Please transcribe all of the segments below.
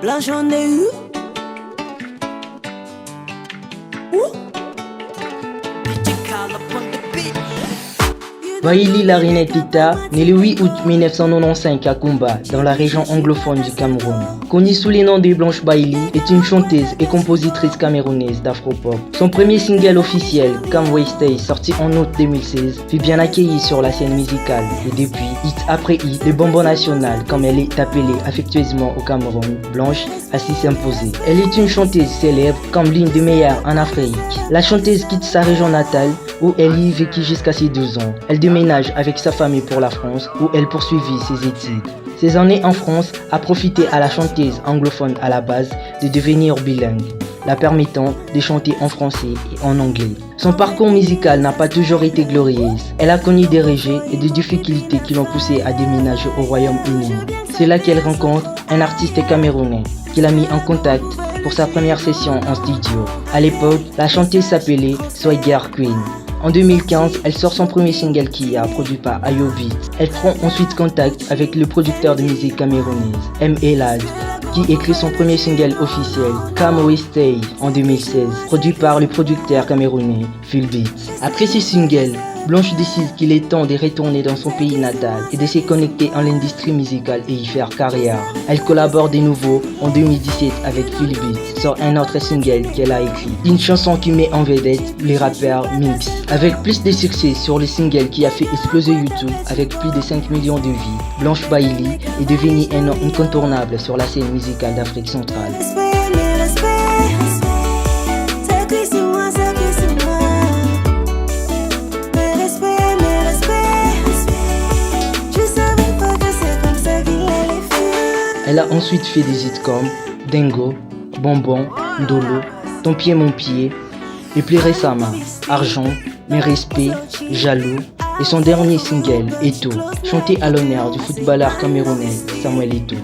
Blanche on est où? Baïli Larine Tita, née le 8 août 1995 à Kumba, dans la région anglophone du Cameroun. Connue sous les noms de Blanche Baïli, est une chanteuse et compositrice camerounaise d'afropop. Son premier single officiel, Come We Stay, sorti en août 2016, fut bien accueilli sur la scène musicale et depuis, hit après hit, le bonbon national, comme elle est appelée affectueusement au Cameroun, Blanche a su s'imposer. Elle est une chanteuse célèbre comme l'une des meilleures en Afrique. La chanteuse quitte sa région natale où elle y vécut jusqu'à ses 12 ans. Elle déménage avec sa famille pour la France où elle poursuivit ses études. Ses années en France a profité à la chanteuse anglophone à la base de devenir bilingue, la permettant de chanter en français et en anglais. Son parcours musical n'a pas toujours été glorieux. Elle a connu des rejets et des difficultés qui l'ont poussée à déménager au Royaume-Uni. C'est là qu'elle rencontre un artiste camerounais qui l'a mis en contact pour sa première session en studio. À l'époque, la chanteuse s'appelait Swagger Queen. En 2015, elle sort son premier single qui a produit par Ayo Beat. Elle prend ensuite contact avec le producteur de musique camerounaise, M. Elad, qui écrit son premier single officiel, Come We Stay, en 2016, produit par le producteur camerounais, Phil Beats. Après ce single, Blanche décide qu'il est temps de retourner dans son pays natal et de se connecter en l'industrie musicale et y faire carrière. Elle collabore de nouveau en 2017 avec Phil Beats sur un autre single qu'elle a écrit, une chanson qui met en vedette le rappeur Mix. Avec plus de succès sur le single qui a fait exploser YouTube avec plus de 5 millions de vues, Blanche Baïli est devenue un nom incontournable sur la scène musicale d'Afrique centrale. Elle a ensuite fait des hits comme Dingo, Bonbon, Ndolo, Ton pied mon pied, et plus récemment Argent, Mes respects, Jaloux et son dernier single Eto'o, chanté à l'honneur du footballeur camerounais Samuel Eto'o.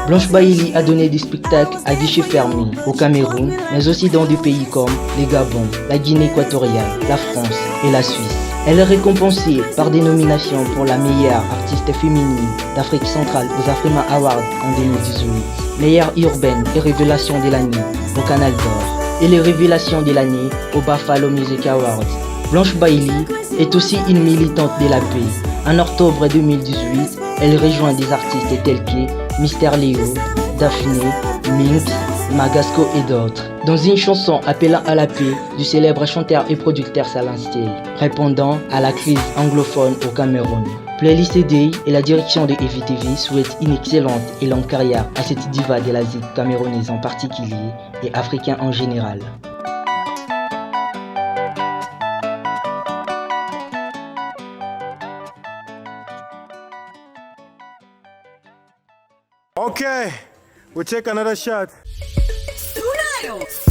Blanche Baïli a donné des spectacles à guichet fermé au Cameroun, mais aussi dans des pays comme le Gabon, la Guinée équatoriale, la France et la Suisse. Elle est récompensée par des nominations pour la meilleure artiste féminine d'Afrique centrale aux Afrima Awards en 2018, meilleure urbaine et révélation de l'année au Canal d'Or et les révélations de l'année au Buffalo Music Awards. Blanche Baïli est aussi une militante de la paix. En octobre 2018, elle rejoint des artistes tels que Mister Léo, Daphné, Minx, Magasco et d'autres, dans une chanson appelant à la paix du célèbre chanteur et producteur Salan Steel, répondant à la crise anglophone au Cameroun. Playlist Day et la direction de EVTV souhaitent une excellente et longue carrière à cette diva de l'Asie camerounaise en particulier et africain en général. Okay, we'll take another shot. Tsunayo!